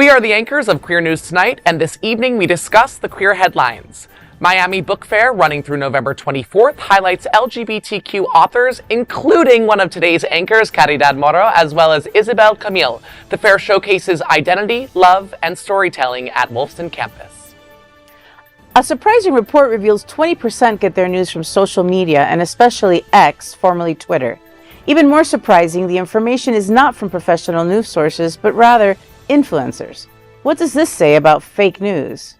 We are the anchors of Queer News Tonight, and this evening we discuss the queer headlines. Miami Book Fair, running through November 24th, highlights LGBTQ authors, including one of today's anchors, Caridad Moro, as well as Isabel Camille. The fair showcases identity, love, and storytelling at Wolfson campus. A surprising report reveals 20% get their news from social media, and especially X, formerly Twitter. Even more surprising, the information is not from professional news sources, but rather influencers. What does this say about fake news?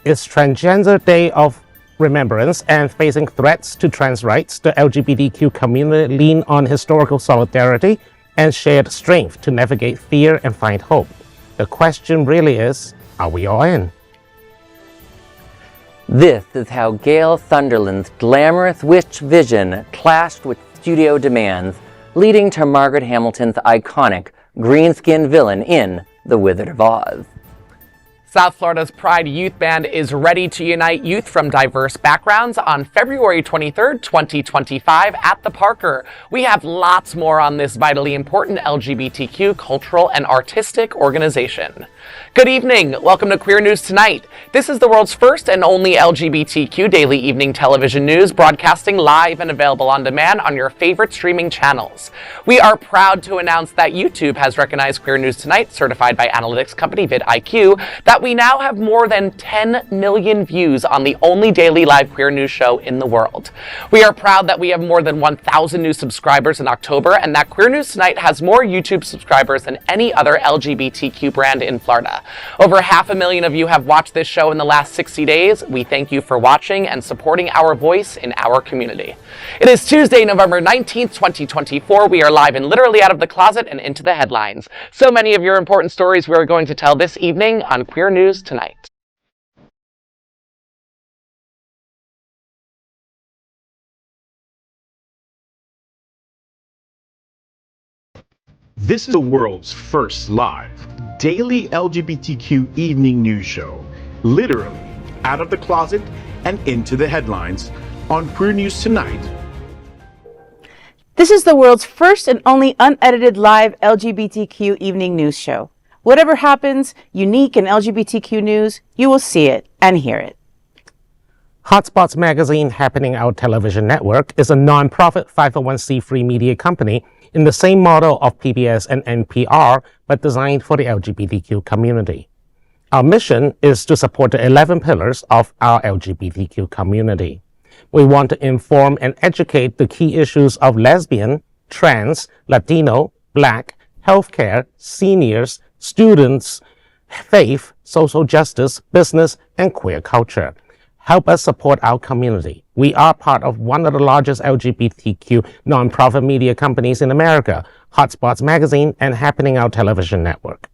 It's Transgender Day of Remembrance, and facing threats to trans rights, the LGBTQ community lean on historical solidarity and shared strength to navigate fear and find hope. The question really is, are we all in? This is how Gale Sunderland's glamorous witch vision clashed with studio demands, leading to Margaret Hamilton's iconic green-skinned villain in The Wizard of Oz. South Florida's Pride Youth Band is ready to unite youth from diverse backgrounds on February 23rd, 2025 at the Parker. We have lots more on this vitally important LGBTQ cultural and artistic organization. Good evening. Welcome to Queer News Tonight. This is the world's first and only LGBTQ daily evening television news, broadcasting live and available on demand on your favorite streaming channels. We are proud to announce that YouTube has recognized Queer News Tonight, certified by analytics company vidIQ, that we now have more than 10 million views on the only daily live queer news show in the world. We are proud that we have more than 1,000 new subscribers in October, and that Queer News Tonight has more YouTube subscribers than any other LGBTQ brand in Florida. Over 500,000 of you have watched this show in the last 60 days. We thank you for watching and supporting our voice in our community. It is Tuesday, November 19th, 2024. We are live and literally out of the closet and into the headlines. So many of your important stories we are going to tell this evening on Queer News Tonight. This is the world's first live daily LGBTQ evening news show, literally out of the closet and into the headlines on Queer News Tonight. This is the world's first and only unedited live LGBTQ evening news show. Whatever happens, unique in LGBTQ news, you will see it and hear it. Hotspots Magazine, Happening Our Television Network, is a non-profit 501c3 media company in the same model of PBS and NPR, but designed for the LGBTQ community. Our mission is to support the 11 pillars of our LGBTQ community. We want to inform and educate the key issues of lesbian, trans, Latino, Black, healthcare, seniors, students, faith, social justice, business, and queer culture. Help us support our community. We are part of one of the largest LGBTQ nonprofit media companies in America, Hotspots Magazine and Happening Our Television Network.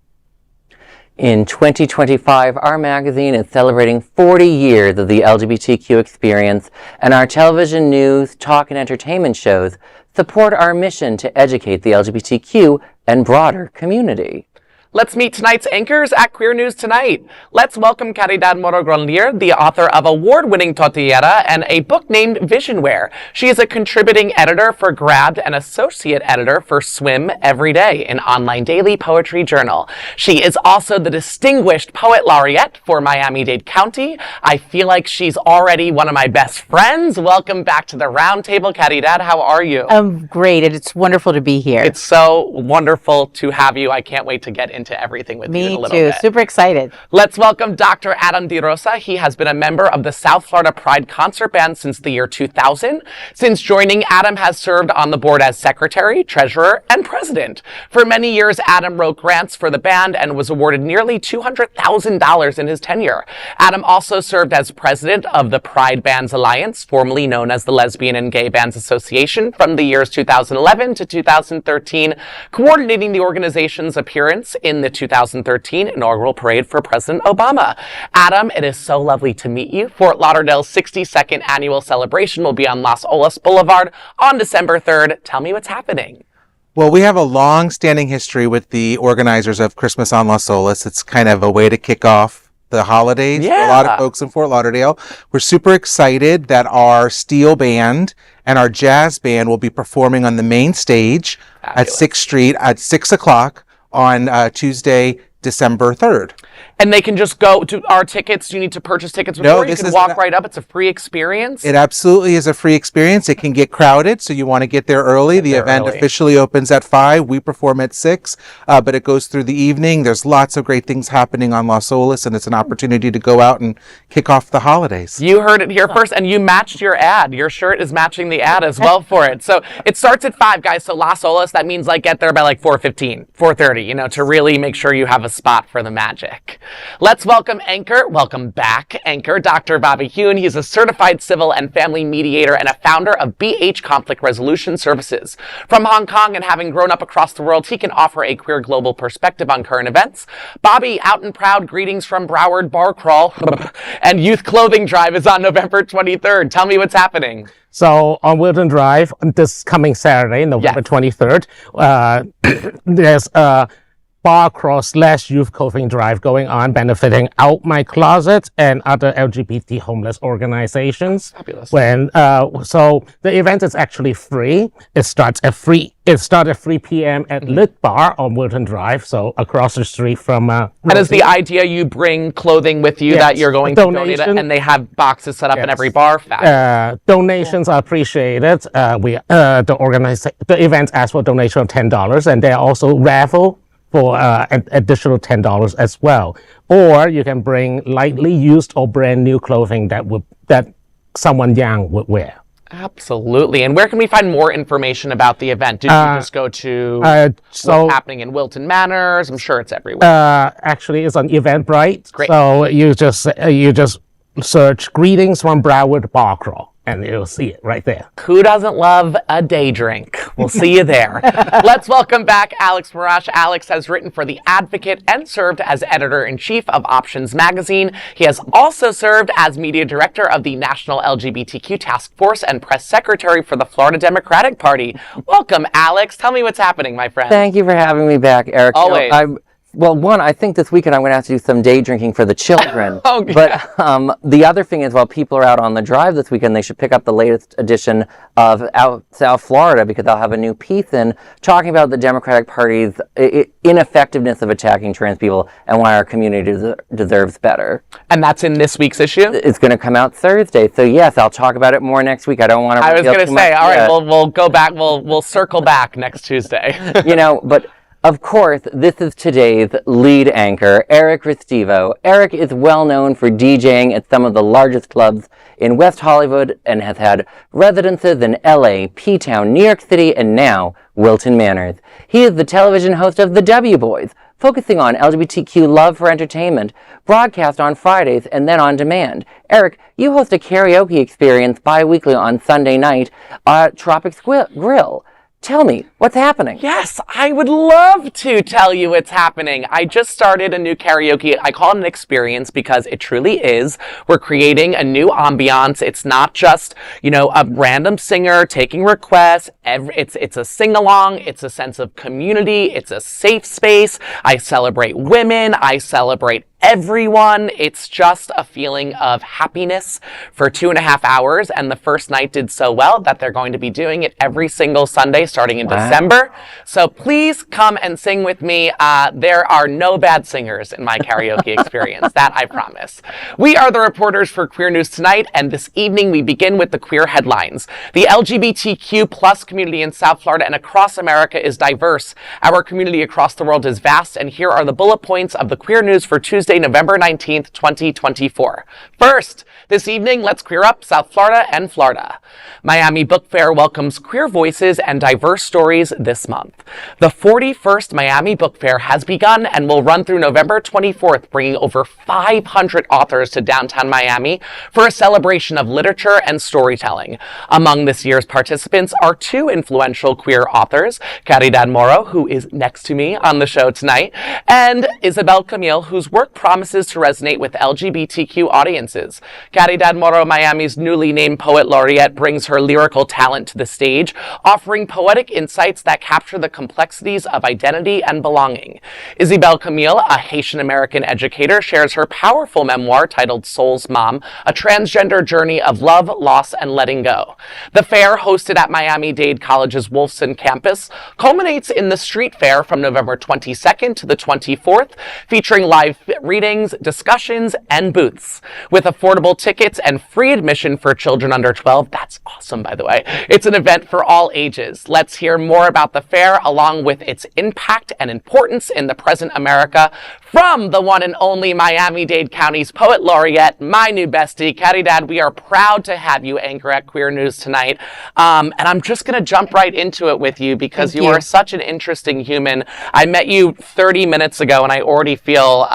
In 2025, our magazine is celebrating 40 years of the LGBTQ experience, and our television news, talk, and entertainment shows support our mission to educate the LGBTQ and broader community. Let's meet tonight's anchors at Queer News Tonight. Let's welcome Caridad Moro-Gronlier, the author of award-winning Tortillera and a book named Visionware. She is a contributing editor for Grabbed and associate editor for Swim Every Day, an online daily poetry journal. She is also the distinguished poet laureate for Miami-Dade County. I feel like she's already one of my best friends. Welcome back to the roundtable, Caridad. How are you? I'm great, and it's wonderful to be here. It's so wonderful to have you. I can't wait to get into everything with you in a little bit. Me too. Super excited. Let's welcome Dr. Adam DeRosa. He has been a member of the South Florida Pride Concert Band since the year 2000. Since joining, Adam has served on the board as secretary, treasurer, and president. For many years, Adam wrote grants for the band and was awarded nearly $200,000 in his tenure. Adam also served as president of the Pride Bands Alliance, formerly known as the Lesbian and Gay Bands Association, from the years 2011 to 2013, coordinating the organization's appearance in the 2013 inaugural parade for President Obama. Adam, it is so lovely to meet you. Fort Lauderdale's 62nd annual celebration will be on Las Olas Boulevard on December 3rd. Tell me what's happening. Well, we have a long-standing history with the organizers of Christmas on Las Olas. It's kind of a way to kick off the holidays for a lot of folks in Fort Lauderdale. We're super excited that our steel band and our jazz band will be performing on the main stage at 6th Street at 6 o'clock on Tuesday, December 3rd. And they can just go to our tickets. You need to purchase tickets before. You can walk right up. It's a free experience. It absolutely is a free experience. It can get crowded, so you want to get there early. The event officially opens at 5. We perform at 6, but it goes through the evening. There's lots of great things happening on Las Olas, and it's an opportunity to go out and kick off the holidays. You heard it here first, and you matched your ad. Your shirt is matching the ad as well for it. So it starts at 5, guys. So Las Olas, that means like get there by like 4:15, 4:30, you know, to really make sure you have a spot for the magic. Let's welcome welcome back, Anchor, Dr. Bobby Huen. He's a certified civil and family mediator and a founder of BH Conflict Resolution Services. From Hong Kong and having grown up across the world, he can offer a queer global perspective on current events. Bobby, out and proud, greetings from Broward Bar Crawl, and Youth Clothing Drive is on November 23rd. Tell me what's happening. So on Wilton Drive, this coming Saturday, November 23rd, there's a bar crawl / youth clothing drive going on, benefiting Out My Closet and other LGBT homeless organizations. Fabulous. So the event is actually free. It starts at 3 p.m. at Lit Bar on Wilton Drive, so across the street from And is the idea you bring clothing with you that you're going to donate it, and they have boxes set up in every bar? Donations are appreciated. The event asks for a donation of $10, and they also raffle for an additional $10 as well. Or you can bring lightly used or brand new clothing that someone young would wear. Absolutely. And where can we find more information about the event? Did you just go to what's happening in Wilton Manors? I'm sure it's everywhere. Actually, it's on Eventbrite. Great. So you just search "Greetings from Broward Bar Crawl," and you'll see it right there. Who doesn't love a day drink? We'll see you there. Let's welcome back Alex Morash. Alex has written for The Advocate and served as editor-in-chief of Options Magazine. He has also served as media director of the National LGBTQ Task Force and press secretary for the Florida Democratic Party. Welcome, Alex. Tell me what's happening, my friend. Thank you for having me back, Eric. Always. Well, I think this weekend I'm going to have to do some day drinking for the children. Oh, yeah. But the other thing is, while people are out on the drive this weekend, they should pick up the latest edition of Out South Florida, because I'll have a new piece in talking about the Democratic Party's ineffectiveness of attacking trans people and why our community deserves better. And that's in this week's issue? It's going to come out Thursday. So, yes, I'll talk about it more next week. I don't want to... I was going to say, all right, we'll go back. We'll circle back next Tuesday. But... Of course, this is today's lead anchor, Eric Restivo. Eric is well known for DJing at some of the largest clubs in West Hollywood and has had residences in LA, P-Town, New York City, and now Wilton Manors. He is the television host of The W Boys, focusing on LGBTQ love for entertainment, broadcast on Fridays and then on demand. Eric, you host a karaoke experience bi-weekly on Sunday night at Tropics Grill. Tell me, what's happening? Yes, I would love to tell you what's happening. I just started a new karaoke. I call it an experience because it truly is. We're creating a new ambiance. It's not just, a random singer taking requests. It's a sing-along. It's a sense of community. It's a safe space. I celebrate women. I celebrate everyone. It's just a feeling of happiness for 2.5 hours. And the first night did so well that they're going to be doing it every single Sunday starting in December. So please come and sing with me. There are no bad singers in my karaoke experience. That I promise. We are the reporters for Queer News Tonight. And this evening we begin with the queer headlines. The LGBTQ plus community in South Florida and across America is diverse. Our community across the world is vast. And here are the bullet points of the queer news for Tuesday, November 19th, 2024. First, this evening, let's queer up South Florida and Florida. Miami Book Fair welcomes queer voices and diverse stories this month. The 41st Miami Book Fair has begun and will run through November 24th, bringing over 500 authors to downtown Miami for a celebration of literature and storytelling. Among this year's participants are 2 influential queer authors, Caridad Moro, who is next to me on the show tonight, and Isabel Camille, whose work promises to resonate with LGBTQ audiences. Caridad Moro, Miami's newly named Poet Laureate, brings her lyrical talent to the stage, offering poetic insights that capture the complexities of identity and belonging. Isabel Camille, a Haitian-American educator, shares her powerful memoir titled Soul's Mom, a transgender journey of love, loss, and letting go. The fair, hosted at Miami-Dade College's Wolfson campus, culminates in the street fair from November 22nd to the 24th, featuring live readings, discussions, and booths. With affordable tickets and free admission for children under 12, that's awesome, by the way. It's an event for all ages. Let's hear more about the fair, along with its impact and importance in the present America, from the one and only Miami-Dade County's Poet Laureate, my new bestie, Caridad. We are proud to have you anchor at Queer News tonight. And I'm just going to jump right into it with you because you are such an interesting human. I met you 30 minutes ago and I already feel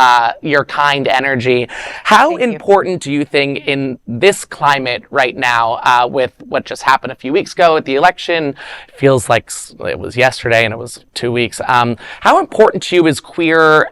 your kind energy. How important do you think in this climate right now, with what just happened a few weeks ago with the election, feels like it was yesterday and it was 2 weeks. How important to you is queer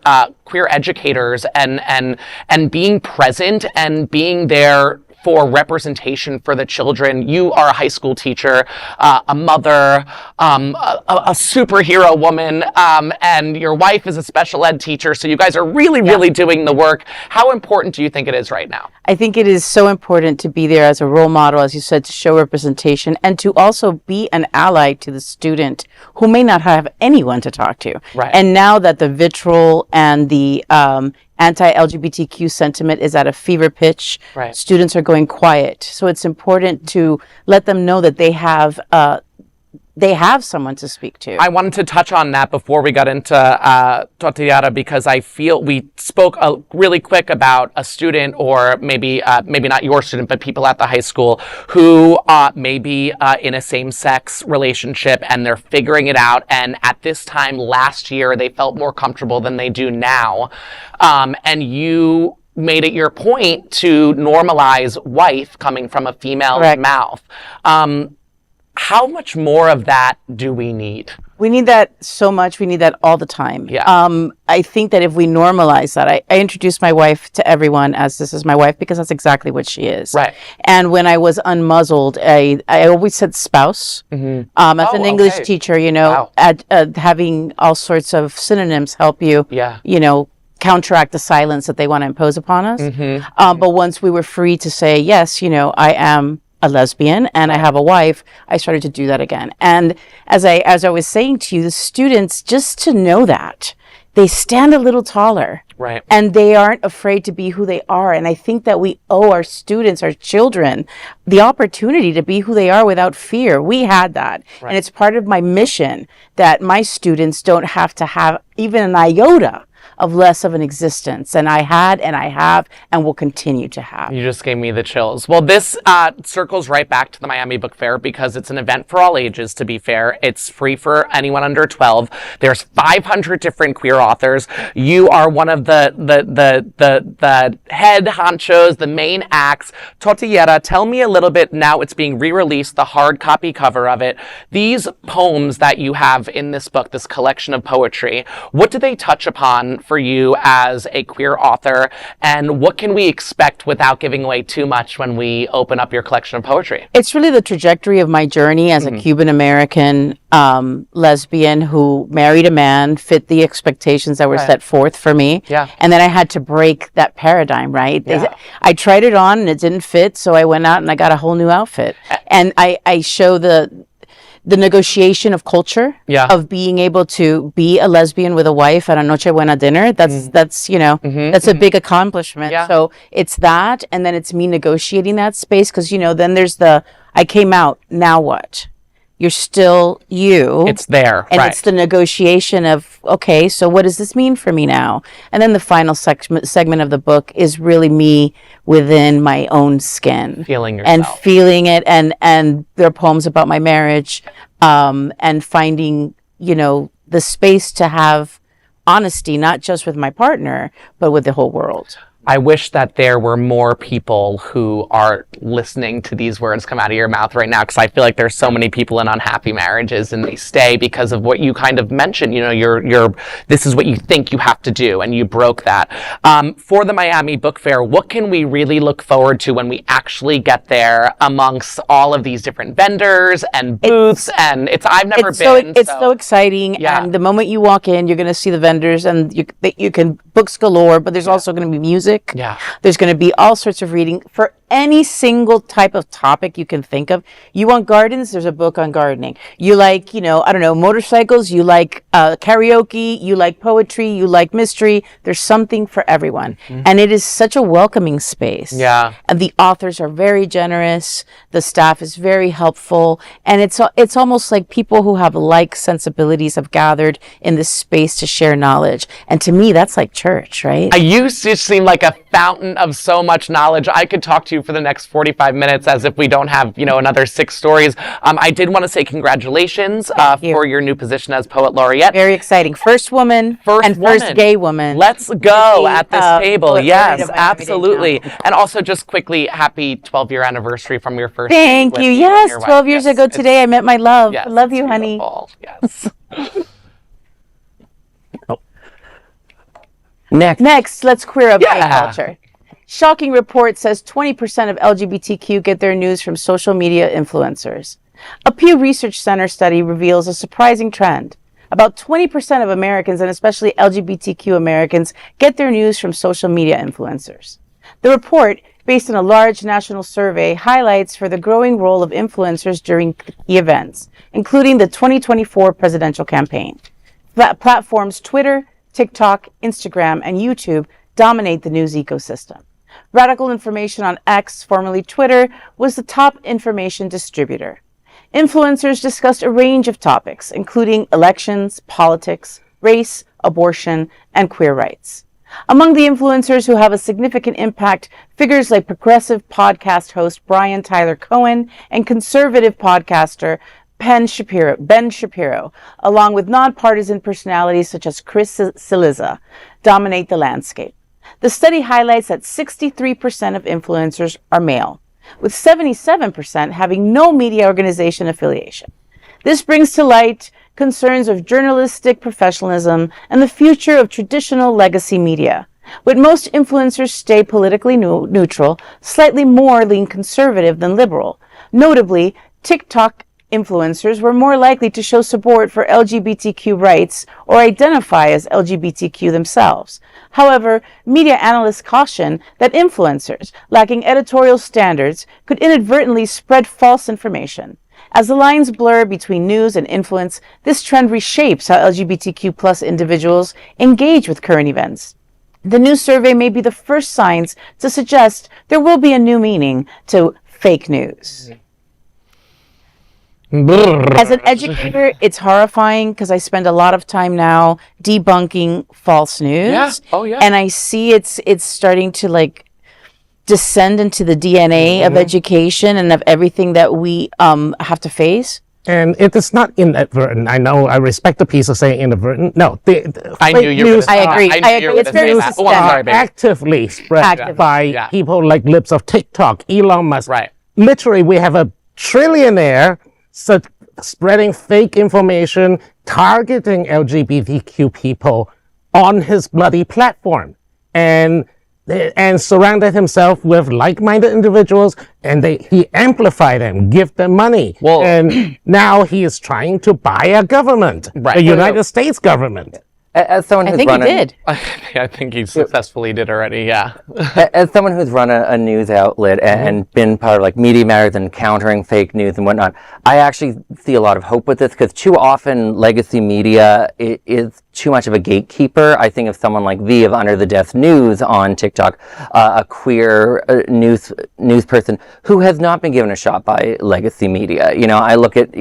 educators and being present and being there for representation for the children? You are a high school teacher, a mother, a superhero woman, and your wife is a special ed teacher. So you guys are really doing the work. How important do you think it is right now? I think it is so important to be there as a role model, as you said, to show representation and to also be an ally to the student who may not have anyone to talk to. Right. And now that the vitriol and the anti-LGBTQ sentiment is at a fever pitch, right, students are going quiet. So it's important to let them know that they have someone to speak to. I wanted to touch on that before we got into Tortillera, because I feel we spoke really quick about a student, or maybe not your student, but people at the high school who may be in a same-sex relationship and they're figuring it out. And at this time last year, they felt more comfortable than they do now. And you made it your point to normalize wife coming from a female's mouth. How much more of that do we need? We need that so much. We need that all the time. Yeah. I think that if we normalize that, I introduce my wife to everyone as this is my wife because that's exactly what she is. Right. And when I was unmuzzled, I always said spouse. Mm-hmm. As an English teacher, having all sorts of synonyms help you, counteract the silence that they want to impose upon us. Mm-hmm. But once we were free to say, yes, I am a lesbian and I have a wife, I started to do that again. And as I was saying to you, the students, just to know that they stand a little taller, right, and they aren't afraid to be who they are. And I think that we owe our students, our children, the opportunity to be who they are without fear. We had that. Right. And it's part of my mission that my students don't have to have even an iota of less of an existence. And I had, and I have, and will continue to have. You just gave me the chills. Well, this circles right back to the Miami Book Fair because it's an event for all ages, to be fair. It's free for anyone under 12. There's 500 different queer authors. You are one of the head honchos, the main acts. Tortillera, tell me a little bit, now it's being re-released, the hard copy cover of it. These poems that you have in this book, this collection of poetry, what do they touch upon for you as a queer author, and what can we expect without giving away too much when we open up your collection of poetry? It's really the trajectory of my journey as a Cuban American lesbian who married a man, fit the expectations that were set forth for me. Yeah. And then I had to break that paradigm, right? Yeah. I tried it on and it didn't fit, so I went out and I got a whole new outfit. And I show the negotiation of culture, of being able to be a lesbian with a wife at a Noche Buena dinner. That's that's a big accomplishment. Yeah. So it's that, and then it's me negotiating that space, because then there's I came out, now what? You're still you. It's there, and it's the negotiation of, okay, so what does this mean for me now? And then the final segment of the book is really me within my own skin, feeling yourself and feeling it, and there are poems about my marriage, and finding the space to have honesty, not just with my partner, but with the whole world. I wish that there were more people who are listening to these words come out of your mouth right now, because I feel like there's so many people in unhappy marriages and they stay because of what you kind of mentioned. You know, this is what you think you have to do, and you broke that. For the Miami Book Fair, what can we really look forward to when we actually get there amongst all of these different vendors and booths? I've never been. It's so exciting. Yeah. And the moment you walk in, you're going to see the vendors, and you can books galore, but there's also going to be music. Yeah. There's going to be all sorts of reading for any single type of topic you can think of. You want gardens? There's a book on gardening. You like, motorcycles? You like karaoke? You like poetry? You like mystery? There's something for everyone. Mm-hmm. And it is such a welcoming space. Yeah. And the authors are very generous. The staff is very helpful. And it's almost like people who have like sensibilities have gathered in this space to share knowledge. And to me, that's like church, right? You just seem like a fountain of so much knowledge. I could talk to you for the next 45 minutes as if we don't have, another 6 stories. I did want to say congratulations for your new position as Poet Laureate. Very exciting. First woman and first gay woman. Let's go at this table. Yes, absolutely. And also just quickly, happy 12-year anniversary from your first Thank you. Yes, 12 years ago today I met my love. Yes, I love you, honey. Yes. Next, let's queer up gay culture. Shocking report says 20% of LGBTQ get their news from social media influencers. A Pew Research Center study reveals a surprising trend. About 20% of Americans, and especially LGBTQ Americans, get their news from social media influencers. The report, based on a large national survey, highlights for the growing role of influencers during key events, including the 2024 presidential campaign. Platforms Twitter, TikTok, Instagram, and YouTube dominate the news ecosystem. Radical Information on X, formerly Twitter, was the top information distributor. Influencers discussed a range of topics, including elections, politics, race, abortion, and queer rights. Among the influencers who have a significant impact, figures like progressive podcast host Brian Tyler Cohen and conservative podcaster Ben Shapiro, along with nonpartisan personalities such as Chris Cillizza, dominate the landscape. The study highlights that 63% of influencers are male, with 77% having no media organization affiliation. This brings to light concerns of journalistic professionalism and the future of traditional legacy media. With most influencers stay politically neutral, slightly more lean conservative than liberal. Notably, TikTok influencers were more likely to show support for LGBTQ rights or identify as LGBTQ themselves. However, media analysts caution that influencers lacking editorial standards could inadvertently spread false information. As the lines blur between news and influence, this trend reshapes how LGBTQ+ individuals engage with current events. The new survey may be the first signs to suggest there will be a new meaning to fake news. As an educator, it's horrifying because I spend a lot of time now debunking false news. Yeah. Oh, yeah. And I see it's starting to descend into the DNA of education and of everything that we have to face. And it is not inadvertent. I know, I respect the piece of saying inadvertent. No, I knew you were. I agree. It's very systemic. Actively spread by people like Libs of TikTok, Elon Musk. Right. Literally, we have a trillionaire spreading fake information, targeting LGBTQ people on his bloody platform, and surrounded himself with like-minded individuals, and he amplified them, give them money. Well, and now he is trying to buy a government, the United States government. As someone who's I think he successfully did already, yeah. As someone who's run a news outlet and been part of Media Matters and countering fake news and whatnot, I actually see a lot of hope with this, because too often legacy media is too much of a gatekeeper. I think of someone like V of Under the Desk News on TikTok, a queer news person who has not been given a shot by legacy media. I look at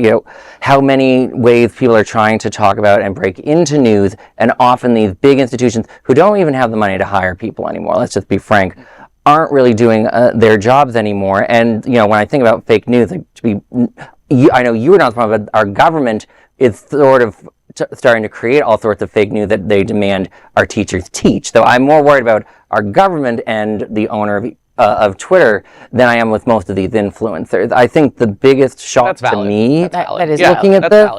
how many ways people are trying to talk about and break into news, and often these big institutions who don't even have the money to hire people anymore, let's just be frank, aren't really doing their jobs anymore. And when I think about fake news, I know you were not, but our government is sort of starting to create all sorts of fake news that they demand our teachers teach. So I'm more worried about our government and the owner of Twitter than I am with most of these influencers. I think the biggest shock to me looking at this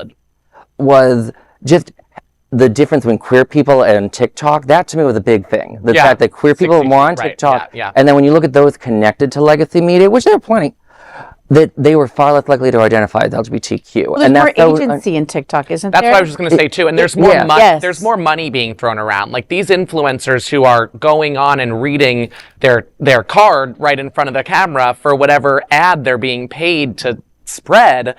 was just the difference between queer people and TikTok. That to me was a big thing. The fact that queer people are more on TikTok, and then when you look at those connected to legacy media, which there are plenty, that they were far less likely to identify as LGBTQ. Well, there's more agency in TikTok, isn't there? That's what I was just going to say too. And there's more money. There's more money being thrown around. Like these influencers who are going on and reading their card right in front of the camera for whatever ad they're being paid to spread.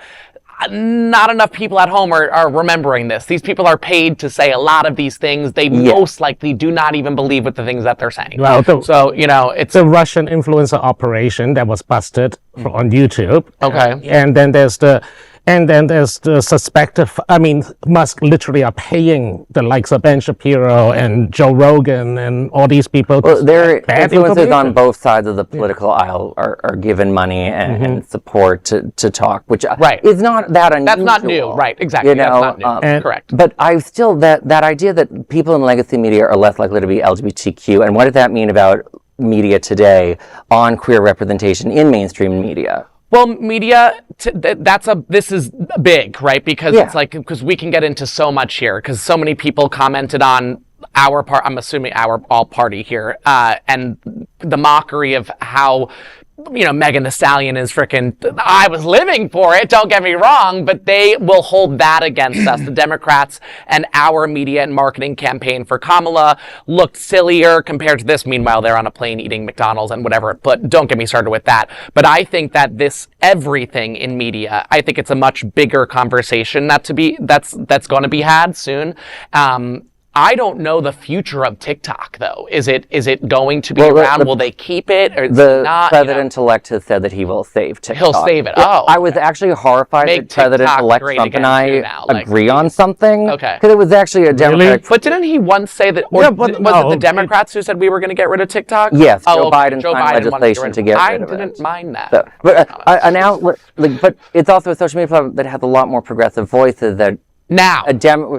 Not enough people at home are remembering this. These people are paid to say a lot of these things. They most likely do not even believe with the things that they're saying. Well, so, you know, it's a Russian influencer operation that was busted on YouTube. Okay. And then there's the suspected, I mean, Musk literally are paying the likes of Ben Shapiro and Joe Rogan and all these people. Well, their influencers on both sides of the political aisle are given money and support to talk, which is not that unusual. That's not new, right, exactly. You know, that's not new. Correct. But I still, that idea that people in legacy media are less likely to be LGBTQ, and what does that mean about media today on queer representation in mainstream media? Well, media, this is big, right? Because it's like, because we can get into so much here, because so many people commented on our part, I'm assuming our all party here, and the mockery of how, you know, Megan Thee Stallion is freaking, I was living for it, don't get me wrong, but they will hold that against us. The Democrats and our media and marketing campaign for Kamala looked sillier compared to this. Meanwhile, they're on a plane eating McDonald's and whatever, but don't get me started with that. But I think that everything in media, I think it's a much bigger conversation that's going to be had soon. I don't know the future of TikTok, though. Is it going to be around? Will they keep it? Or the not, president-elect has said that he will save TikTok. He'll save it. Oh, I was actually horrified that President-elect Trump and I agree on something. Okay. Because it was actually a Democrat. But didn't he once say that? Or was it the Democrats who said we were going to get rid of TikTok? Yes. Joe Biden signed legislation to get rid of it. I didn't mind that. So, but it's also a social media platform that has a lot more progressive voices that. Now,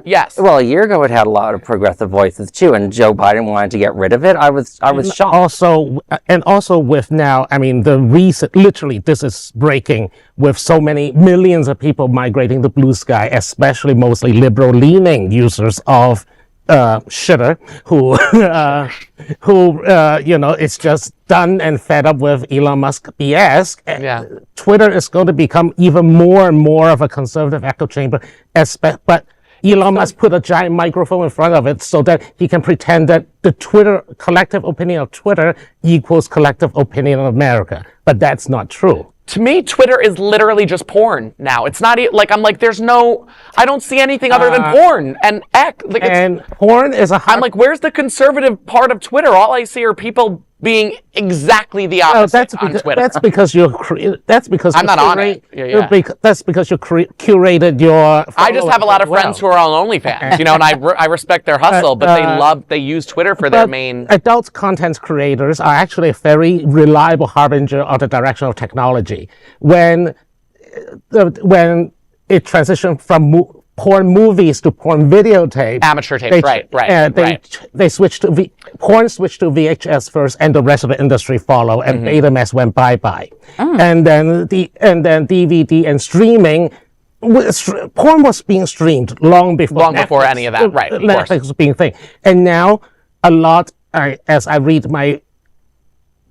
yes. Well, a year ago it had a lot of progressive voices too, and Joe Biden wanted to get rid of it. I was shocked. Also with now, I mean, literally, this is breaking with so many millions of people migrating to Blue Sky, especially mostly liberal-leaning users of shitter who it's just done and fed up with Elon Musk BS. Twitter is going to become even more and more of a conservative echo chamber, but Elon Musk put a giant microphone in front of it so that he can pretend that the collective opinion of Twitter equals collective opinion of America. But that's not true. To me, Twitter is literally just porn now. It's not like, I'm like, I don't see anything other than porn and porn is I'm like, where's the conservative part of Twitter? All I see are people being exactly the opposite on Twitter. That's because I'm not on it. That's because you curated your. I just have a lot of friends who are on OnlyFans, and I respect their hustle, but they use Twitter for their main. Adult content creators are actually a very reliable harbinger of the direction of technology. When it transitioned from porn movies to porn videotapes. Amateur tapes, right. They switched to porn switched to VHS first, and the rest of the industry followed, and Betamax went bye-bye. And then DVD and streaming. Porn was being streamed long before any of that, right? Netflix was being a thing, and now a lot. As I read my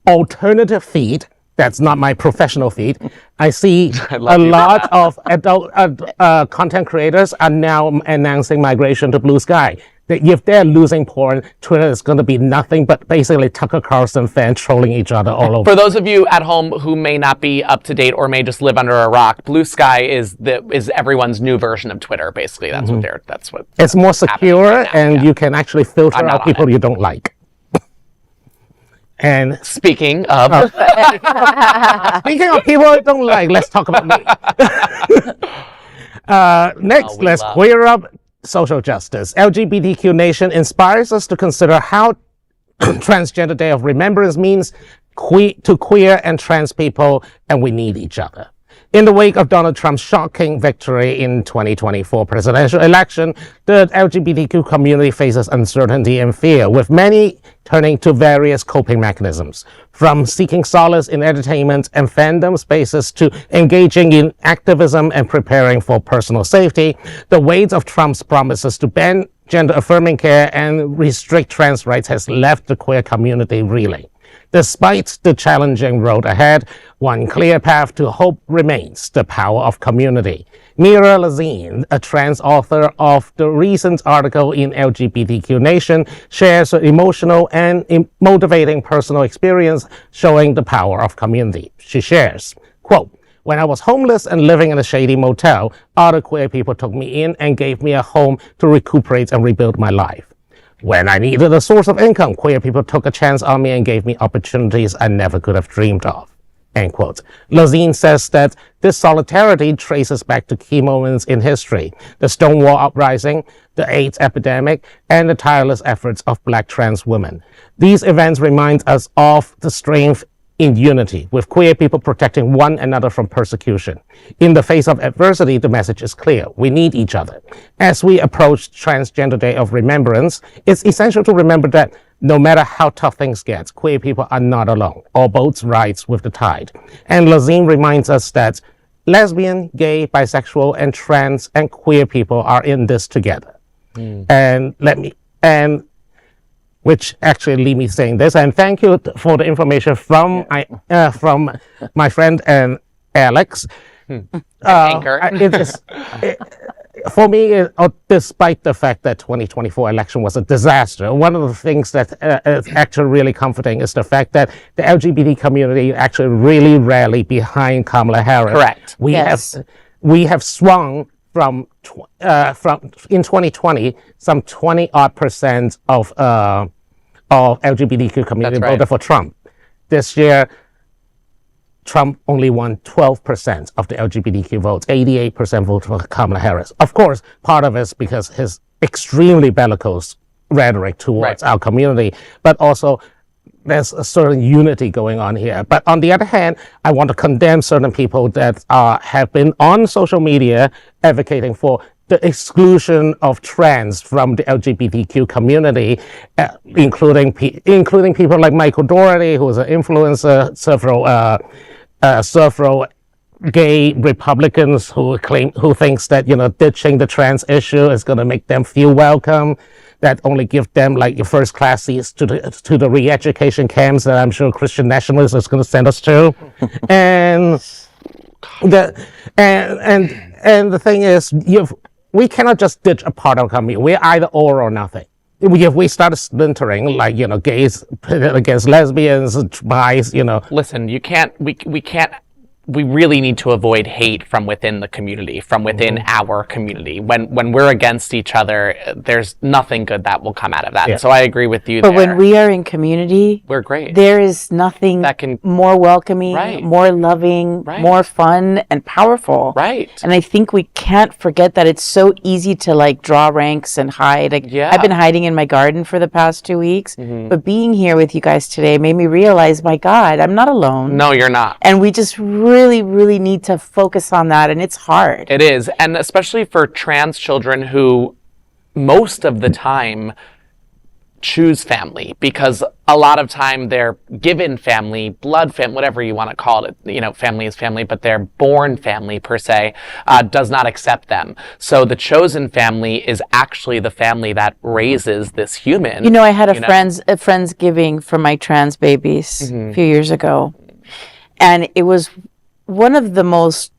alternative feed. That's not my professional feed. I see a lot of adult content creators are now announcing migration to Blue Sky. If they're losing porn, Twitter is going to be nothing but basically Tucker Carlson fans trolling each other all over. For those of you at home who may not be up to date or may just live under a rock, Blue Sky is everyone's new version of Twitter. Basically, that's what. It's more secure, and you can actually filter out people you don't like. And speaking of people I don't like, let's talk about me. Next, let's queer up social justice. LGBTQ Nation inspires us to consider how Transgender Day of Remembrance means to queer and trans people, and we need each other. In the wake of Donald Trump's shocking victory in 2024 presidential election, the LGBTQ community faces uncertainty and fear, with many turning to various coping mechanisms, from seeking solace in entertainment and fandom spaces to engaging in activism and preparing for personal safety. The weight of Trump's promises to ban gender-affirming care and restrict trans rights has left the queer community reeling. Despite the challenging road ahead, one clear path to hope remains: the power of community. Mira Lazine, a trans author of the recent article in LGBTQ Nation, shares her emotional and motivating personal experience showing the power of community. She shares, quote, "When I was homeless and living in a shady motel, other queer people took me in and gave me a home to recuperate and rebuild my life. When I needed a source of income, queer people took a chance on me and gave me opportunities I never could have dreamed of." End quote. Lazine says that this solidarity traces back to key moments in history: the Stonewall Uprising, the AIDS epidemic, and the tireless efforts of Black trans women. These events remind us of the strength in unity, with queer people protecting one another from persecution. In the face of adversity, the message is clear: we need each other. As we approach Transgender Day of Remembrance, it's essential to remember that no matter how tough things get, queer people are not alone. All boats rise with the tide. And Lazine reminds us that lesbian, gay, bisexual, and trans and queer people are in this together. Which actually lead me saying this, and thank you for the information from my friend and Alex. For me, despite the fact that 2024 election was a disaster, one of the things that is actually really comforting is the fact that the LGBT community actually really rally behind Kamala Harris. Correct. We have swung from in 2020, some 20% of LGBTQ community voted for Trump. This year, Trump only won 12% of the LGBTQ votes. 88% voted for Kamala Harris. Of course, part of it is because his extremely bellicose rhetoric towards our community, but also there's a certain unity going on here. But on the other hand, I want to condemn certain people that have been on social media advocating for the exclusion of trans from the LGBTQ community, including people like Michael Doherty, who is an influencer, several gay Republicans who thinks that, ditching the trans issue is going to make them feel welcome, that only give them like your first class seats to the re-education camps that I'm sure Christian nationalists is going to send us to. And the thing is, we cannot just ditch a part of community. We're either or nothing. If we start splintering, like, gays against lesbians, bis, Listen, we really need to avoid hate from within the community, from within our community. When we're against each other, there's nothing good that will come out of that. Yeah. So I agree with you there. But when we are in community, we're great. There is nothing that can more welcoming, more loving, more fun and powerful. Right. And I think we can't forget that it's so easy to draw ranks and hide. I've been hiding in my garden for the past 2 weeks, but being here with you guys today made me realize, my God, I'm not alone. No, you're not. And we just really need to focus on that, and it's hard. It is, and especially for trans children who most of the time choose family, because a lot of time they're given family, blood family, whatever you want to call it, family is family, but their born family per se does not accept them. So the chosen family is actually the family that raises this human. I had a Friendsgiving for my trans babies a few years ago, and it was one of the most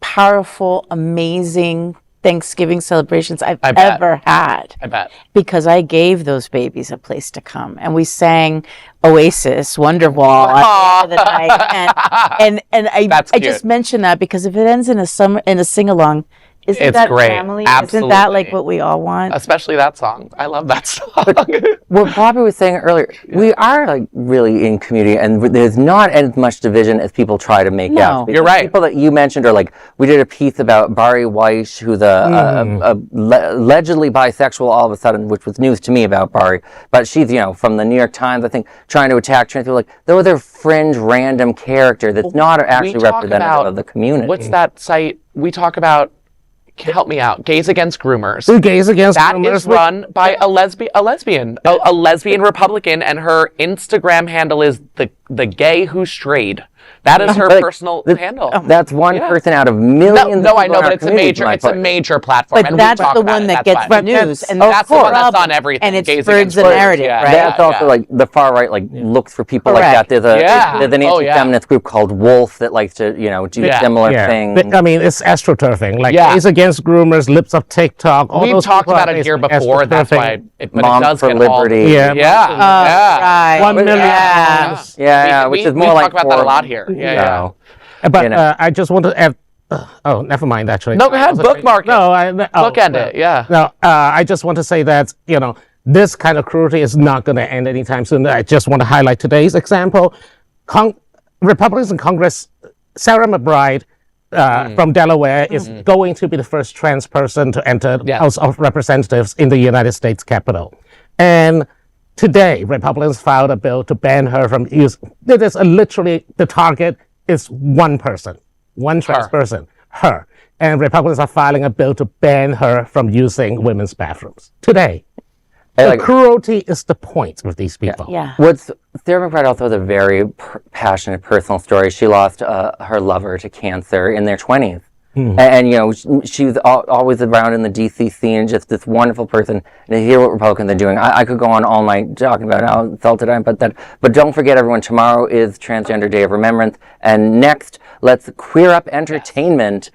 powerful, amazing Thanksgiving celebrations I've ever had. I bet. Because I gave those babies a place to come. And we sang Oasis, Wonderwall at the end of the night. And I just mentioned that because if it ends in a sing-along, Isn't It's that great. family? Absolutely. Isn't that like what we all want? Especially that song. I love that song. What Bobby was saying earlier, we are like really in community, and there's not as much division as people try to make out. You're right. People that you mentioned are like, we did a piece about Bari Weiss, who's allegedly bisexual all of a sudden, which was news to me about Bari. But she's, from the New York Times, I think, trying to attack trans people. Like, they're a fringe, random character that's not actually representative of the community. What's that site? We talk about. Help me out. Gays Against Groomers. Gays Against That Groomers. is run by a lesbian Republican, and her Instagram handle is the gay who strayed. That is her personal handle. That's one person out of millions. No, I know, but it's a major platform. But and that's the one that gets the news, and that's the one that's on everything. And it Gays spurns Against the Groomers. narrative, right? That's also like the far right looks for people like that. There's an anti-feminist group called Wolf that likes to do similar things. I mean, it's astroturfing. Gays Against Groomers, Lips of TikTok. We've talked about it here before. That's why. But Moms it does for get Liberty. Right. 1 million. Yeah, which is more we like talk about that a lot here. Yeah. But I just want to add. Never mind. Actually, no. Go ahead. Bookmark it. Bookend it. Yeah. No, I just want to say that this kind of cruelty is not going to end anytime soon. I just want to highlight today's example. Republicans in Congress, Sarah McBride from Delaware, is going to be the first trans person to enter the House of Representatives in the United States Capitol, and today Republicans filed a bill to ban her from use. It is literally the target. Is one person, one trans person, her. And Republicans are filing a bill to ban her from using women's bathrooms today. The cruelty is the point with these people. Yeah. Sarah McBride also has a very passionate personal story. She lost her lover to cancer in their 20s. And she was always around in the DC scene, just this wonderful person. And to hear what Republicans are doing, I could go on all night talking about how insulted I am about that. But don't forget, everyone, tomorrow is Transgender Day of Remembrance. And next, let's queer up entertainment.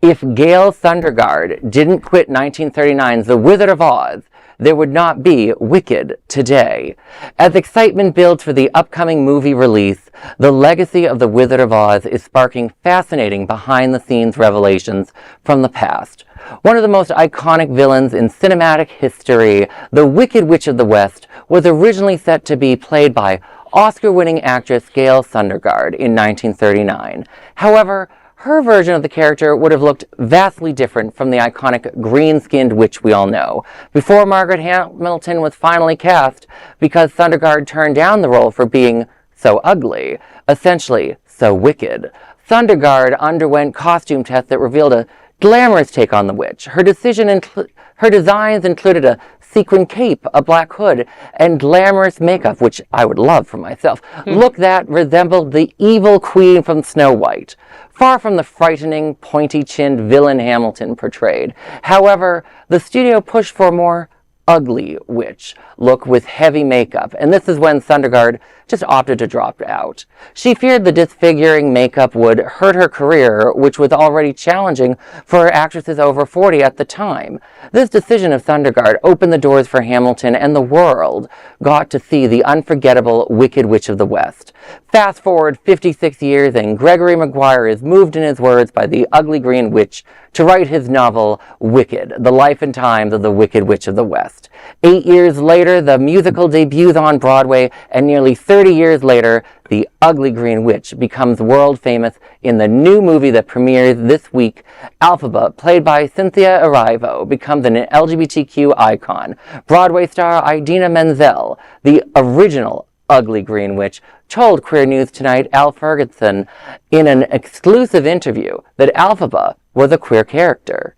If Gale Sondergaard didn't quit 1939's The Wizard of Oz, there would not be Wicked today. As excitement builds for the upcoming movie release, the legacy of The Wizard of Oz is sparking fascinating behind-the-scenes revelations from the past. One of the most iconic villains in cinematic history, the Wicked Witch of the West, was originally set to be played by Oscar-winning actress Gale Sondergaard in 1939. However, her version of the character would have looked vastly different from the iconic green-skinned witch we all know, before Margaret Hamilton was finally cast because Sondergaard turned down the role for being so ugly, essentially so wicked. Sondergaard underwent costume tests that revealed a glamorous take on the witch. Her designs included a sequin cape, a black hood, and glamorous makeup, which I would love for myself. Look that resembled the evil queen from Snow White, far from the frightening, pointy-chinned villain Hamilton portrayed. However, the studio pushed for a more ugly witch look with heavy makeup, and this is when Sondergaard just opted to drop out. She feared the disfiguring makeup would hurt her career, which was already challenging for actresses over 40 at the time. This decision of Sondergaard opened the doors for Hamilton, and the world got to see the unforgettable Wicked Witch of the West. Fast forward 56 years, and Gregory Maguire is moved in his words by the ugly green witch to write his novel Wicked, The Life and Times of the Wicked Witch of the West. 8 years later, the musical debuts on Broadway, and nearly 30 years later, the Ugly Green Witch becomes world famous in the new movie that premieres this week. Alphaba, played by Cynthia Erivo, becomes an LGBTQ icon. Broadway star Idina Menzel, the original Ugly Green Witch, told Queer News Tonight Al Ferguson in an exclusive interview that Alphaba was a queer character.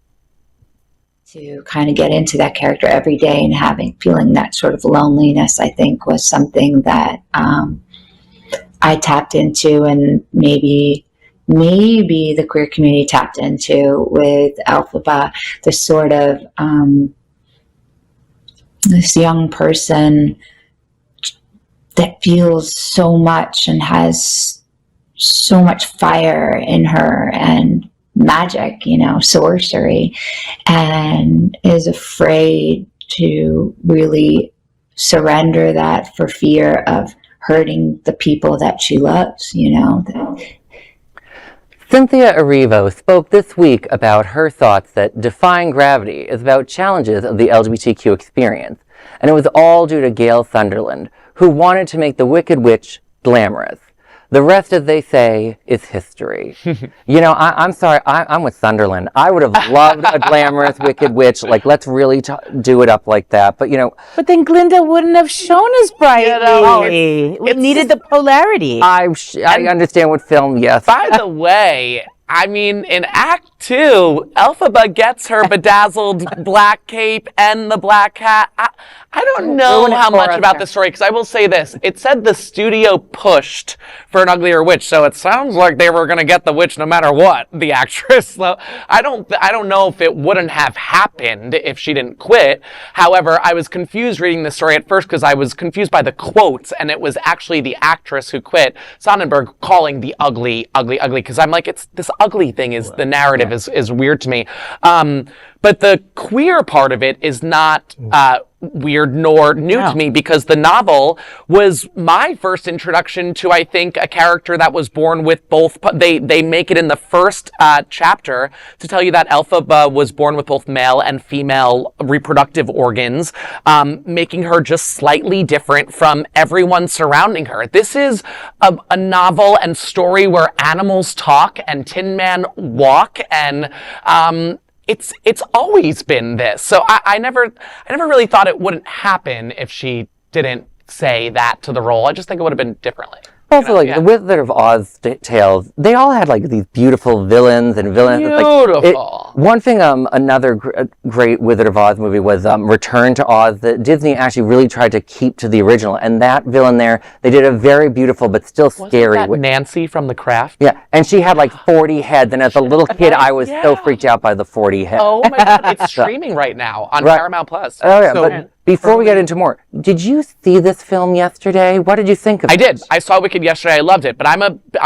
To kind of get into that character every day and feeling that sort of loneliness, I think, was something that I tapped into, and maybe the queer community tapped into with Alphaba. The sort of this young person that feels so much and has so much fire in her and magic, sorcery, and is afraid to really surrender that for fear of hurting the people that she loves, Cynthia Erivo spoke this week about her thoughts that Defying Gravity is about challenges of the LGBTQ experience, and it was all due to Gale Sunderland, who wanted to make the Wicked Witch glamorous. The rest, as they say, is history. You know, I'm sorry, I'm with Sunderland. I would have loved a glamorous Wicked Witch. Like, let's really do it up like that. But, you know. But then Glinda wouldn't have shown as brightly. We needed the polarity. I understand what film, yes. By the way, I mean, in Act 2, Elphaba gets her bedazzled black cape and the black hat. I don't know how much about this story, because I will say this. It said the studio pushed for an uglier witch, so it sounds like they were going to get the witch no matter what, the actress. So I don't know if it wouldn't have happened if she didn't quit. However, I was confused reading the story at first because I was confused by the quotes, and it was actually the actress who quit, Sondergaard, calling the ugly, because I'm like, it's this ugly thing is the narrative is weird to me. But the queer part of it is not weird nor new to me, because the novel was my first introduction to, I think, a character that was born with both. They make it in the first chapter to tell you that Elphaba was born with both male and female reproductive organs, making her just slightly different from everyone surrounding her. This is a novel and story where animals talk and Tin Man walk, and it's always been this. So I never really thought it wouldn't happen if she didn't say that to the role. I just think it would have been differently. Also, the Wizard of Oz tales, they all had like these beautiful villains and villains. Beautiful. One thing, another great Wizard of Oz movie was Return to Oz, that Disney actually really tried to keep to the original. And that villain there, they did a very beautiful but still scary. Wasn't that Nancy from The Craft? Yeah, and she had like 40 heads. And as a little kid, I was so freaked out by the 40 heads. Oh my God, it's streaming right now on Paramount Plus. Oh yeah, but before we get into more, did you see this film yesterday? What did you think of it? I did. I saw Wicked yesterday. I loved it. But I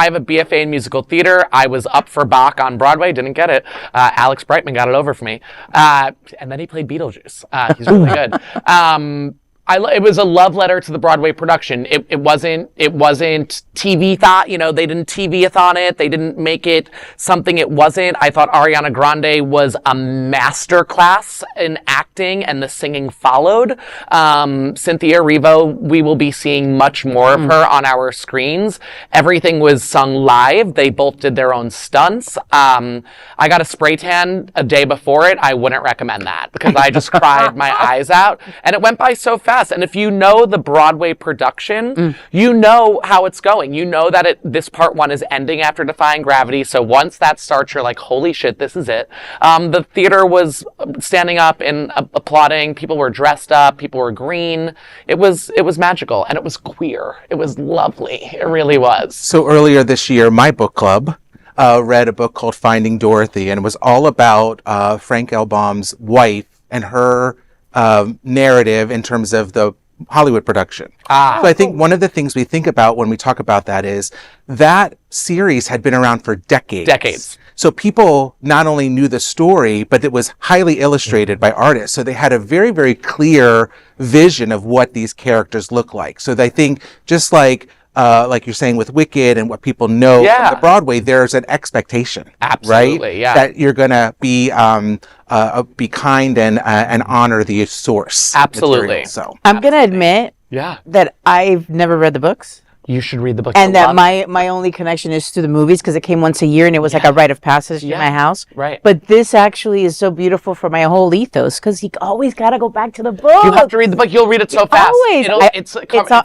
have a BFA in musical theater. I was up for Bach on Broadway. Didn't get it. Alex Brightman got it over for me. And then he played Beetlejuice. He's really good. It was a love letter to the Broadway production. It wasn't TV thought, they didn't TV-a-thon it. They didn't make it something it wasn't. I thought Ariana Grande was a masterclass in acting, and the singing followed. Cynthia Erivo, we will be seeing much more of her on our screens. Everything was sung live. They both did their own stunts. I got a spray tan a day before it. I wouldn't recommend that, because I just cried my eyes out, and it went by so fast. And if you know the Broadway production, you know how it's going. You know that this part one is ending after Defying Gravity. So once that starts, you're like, holy shit, this is it. The theater was standing up and applauding. People were dressed up. People were green. It was magical, and it was queer. It was lovely. It really was. So earlier this year, my book club read a book called Finding Dorothy, and it was all about Frank L. Baum's wife and her narrative in terms of the Hollywood production. So I think one of the things we think about when we talk about that is that series had been around for decades. So people not only knew the story, but it was highly illustrated by artists. So they had a very, very clear vision of what these characters look like. So they think, just like you're saying with Wicked and what people know from the Broadway, there's an expectation, absolutely, right? That you're gonna be kind and honor the source. Absolutely. Material, so I'm gonna admit that I've never read the books. You should read the book. And that my only connection is to the movies, because it came once a year and it was like a rite of passage to my house. Right. But this actually is so beautiful for my whole ethos, because you always got to go back to the book. You have to read the book. You'll read it so fast. Always. It's so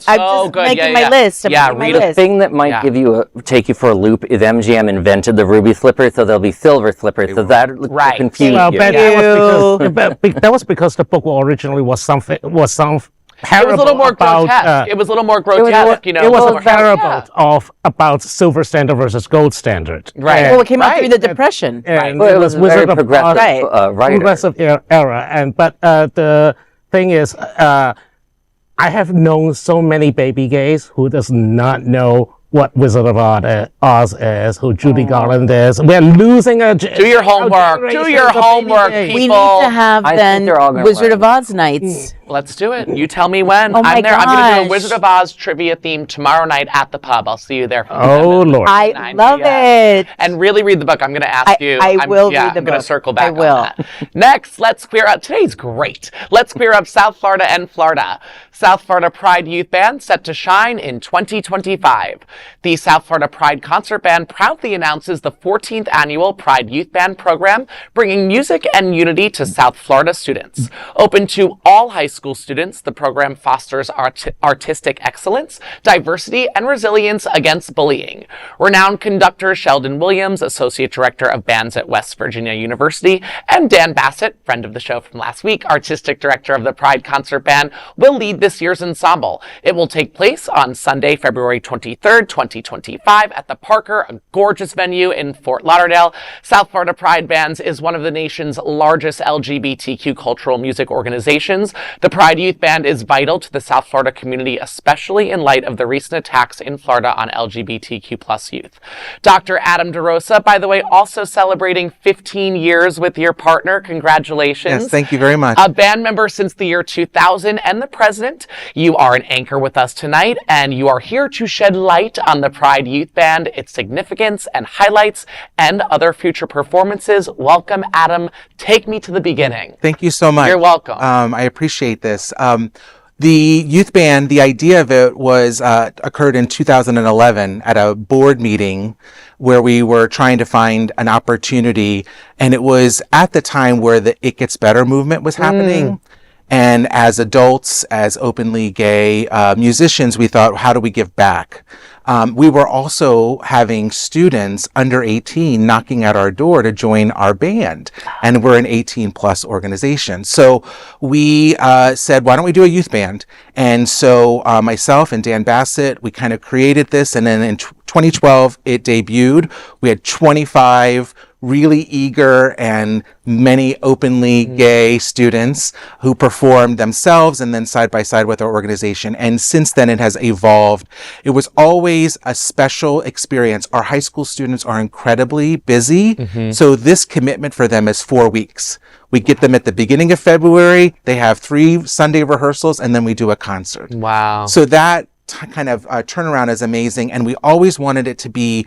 I'm good. making my list. Read the thing that might take you for a loop is MGM invented the ruby slippers, so there'll be silver slippers. So that confuse well, you. That was because the book originally was some it was a little more grotesque. It was a little more grotesque, It was a parable about silver standard versus gold standard. Right. Well, it came out during the Depression. And it was Wizard of progressive era. But the thing is, I have known so many baby gays who does not know what Wizard of Oz is, who Judy Garland is. We're losing a... Do your homework. Do your homework, people. We need to have then Wizard of Oz nights. Let's do it. You tell me when. Oh my I'm there. I'm going to do a gosh. Wizard of Oz trivia theme tomorrow night at the pub. I'll see you there. Oh, Lord. I 9 love p.m. it. And really read the book. I'm going to ask you. I will read the I'm going to book. circle back I will. on that. Next, let's queer up. Today's great. Let's queer up South Florida and Florida. South Florida Pride Youth Band set to shine in 2025. The South Florida Pride Concert Band proudly announces the 14th annual Pride Youth Band program, bringing music and unity to South Florida students. Open to all high school students, the program fosters artistic excellence, diversity, and resilience against bullying. Renowned conductor Sheldon Williams, Associate Director of Bands at West Virginia University, and Dan Bassett, friend of the show from last week, Artistic Director of the Pride Concert Band, will lead this year's ensemble. It will take place on Sunday, February 23rd, 2025 at the Parker, a gorgeous venue in Fort Lauderdale. South Florida Pride Bands is one of the nation's largest LGBTQ cultural music organizations. The Pride Youth Band is vital to the South Florida community, especially in light of the recent attacks in Florida on LGBTQ plus youth. Dr. Adam DeRosa, by the way, also celebrating 15 years with your partner. Congratulations. Yes, thank you very much. A band member since the year 2000 and the president. You are an anchor with us tonight, and you are here to shed light on the Pride Youth Band, its significance and highlights, and other future performances. Welcome, Adam. Take me to the beginning. Thank you so much. You're welcome. I appreciate this. The youth band, the idea of it was occurred in 2011 at a board meeting where we were trying to find an opportunity, and it was at the time where the It Gets Better movement was happening. And as adults, as openly gay musicians, we thought, how do we give back? We were also having students under 18 knocking at our door to join our band. And we're an 18 plus organization. So we said, why don't we do a youth band? And so myself and Dan Bassett, we kind of created this. And then in 2012, it debuted. We had 25 really eager and many openly gay students who performed themselves and then side by side with our organization. And since then it has evolved. It was always a special experience. Our high school students are incredibly busy. So this commitment for them is 4 weeks. We get them at the beginning of February. They have 3 Sunday rehearsals and then we do a concert. Wow. So that kind of turnaround is amazing. And we always wanted it to be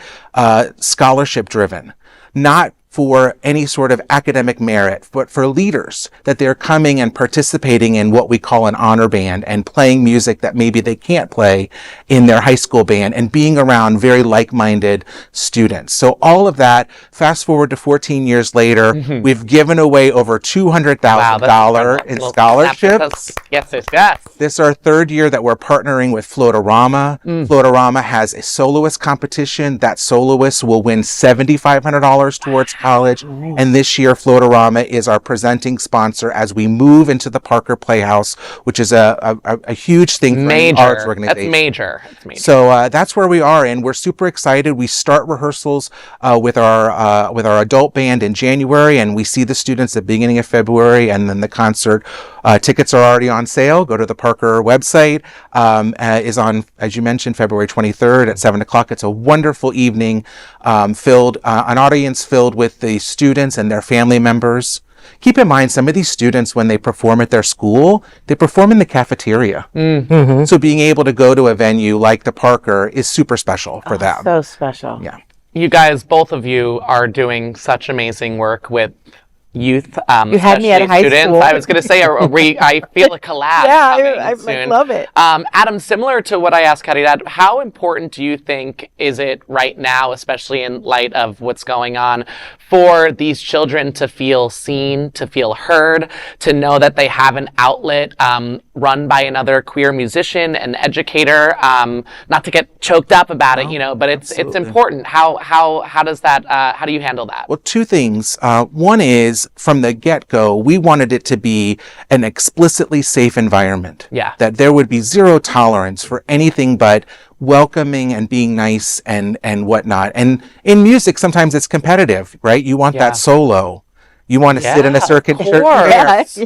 scholarship driven. Not for any sort of academic merit, but for leaders, that they're coming and participating in what we call an honor band and playing music that maybe they can't play in their high school band and being around very like-minded students. So all of that, fast forward to 14 years later, we've given away over $200,000 in scholarships. Yes, yes, yes. This is our 3rd year that we're partnering with Floatorama. Floatorama has a soloist competition. That soloist will win $7,500 towards college. And this year, Floatorama is our presenting sponsor as we move into the Parker Playhouse, which is a huge thing for any arts organization. That's major. That's major. So that's where we are, and we're super excited. We start rehearsals with our adult band in January, and we see the students at the beginning of February, and then the concert tickets are already on sale. Go to the Parker website. Is on, as you mentioned, February 23rd at 7 o'clock. It's a wonderful evening, an audience filled with the students and their family members. Keep in mind, some of these students, when they perform at their school, they perform in the cafeteria. So being able to go to a venue like the Parker is super special for them. So special. Yeah. You guys, both of you are doing such amazing work with youth, You had me at high students. school. I was going to say, I feel a collab. I soon. love it. Adam, similar to what I asked Caridad, how important do you think is it right now, especially in light of what's going on, for these children to feel seen, to feel heard, to know that they have an outlet run by another queer musician and educator, not to get choked up about it, but it's important. How does that, how do you handle that? Well, 2 things. One is, from the get-go, we wanted it to be an explicitly safe environment. Yeah. That there would be 0 tolerance for anything but welcoming and being nice and whatnot. And in music, sometimes it's competitive, right? You want that solo. You want to sit in a circuit chair.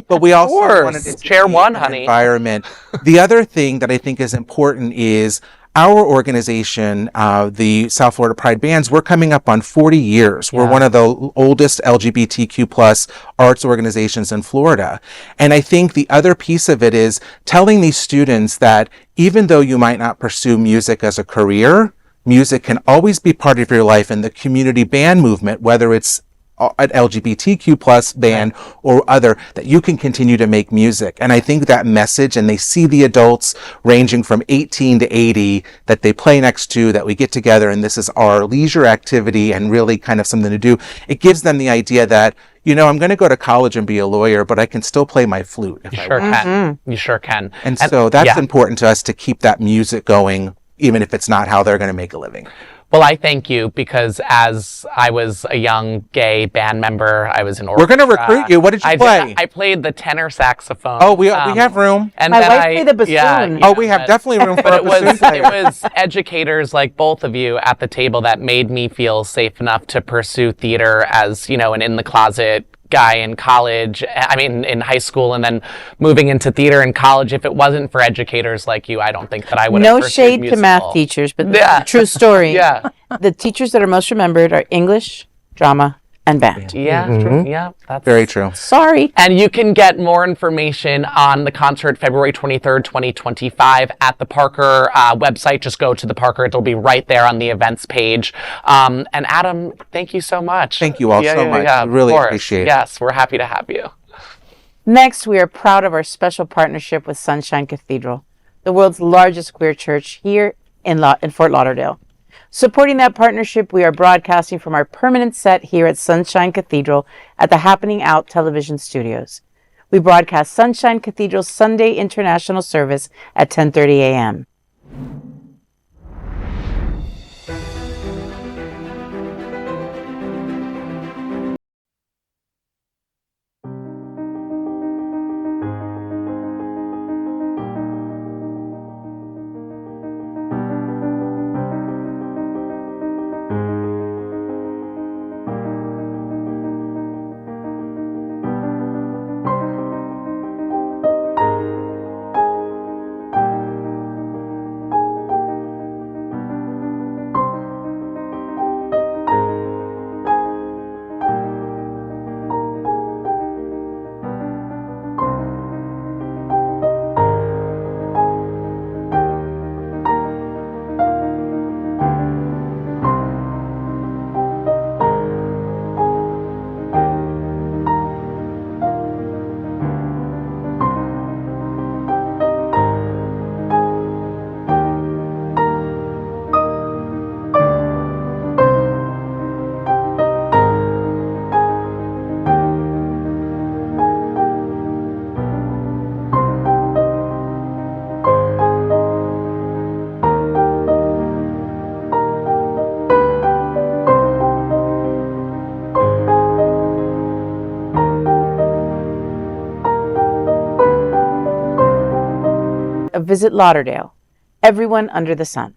But we also wanted it to chair be one, an honey. environment. The other thing that I think is important is, our organization, the South Florida Pride Bands, we're coming up on 40 years. We're one of the oldest LGBTQ plus arts organizations in Florida. And I think the other piece of it is telling these students that even though you might not pursue music as a career, music can always be part of your life, and the community band movement, whether it's an LGBTQ plus band or other, that you can continue to make music. And I think that message, and they see the adults ranging from 18 to 80 that they play next to, that we get together and this is our leisure activity and really kind of something to do. It gives them the idea that, you know, I'm going to go to college and be a lawyer, but I can still play my flute. You sure can. You sure can. And so that's important to us, to keep that music going, even if it's not how they're going to make a living. Well, I thank you, because as I was a young gay band member, I was in orchestra. We're going to recruit you. What did you play? I played the tenor saxophone. Oh, we have room. And My then wife played the bassoon. We have definitely room for a bassoon player. It was educators like both of you at the table that made me feel safe enough to pursue theater as, you know, an in-the-closet guy in college, in high school, and then moving into theater in college. If it wasn't for educators like you, I don't think that I would have No pursued shade musical. to math teachers, but true story. The teachers that are most remembered are English, drama, and band. True. Yeah, that's very true. Sorry. And you can get more information on the concert February 23rd, 2025 at the Parker website. Just go to the Parker. It'll be right there on the events page. And Adam, thank you so much. Thank you all so much. I really appreciate it. Yes, we're happy to have you. Next, we are proud of our special partnership with Sunshine Cathedral, the world's largest queer church here in Fort Lauderdale. Supporting that partnership, we are broadcasting from our permanent set here at Sunshine Cathedral at the Happening Out television studios. We broadcast Sunshine Cathedral's Sunday International Service at 10:30 a.m. Visit Lauderdale, everyone under the sun.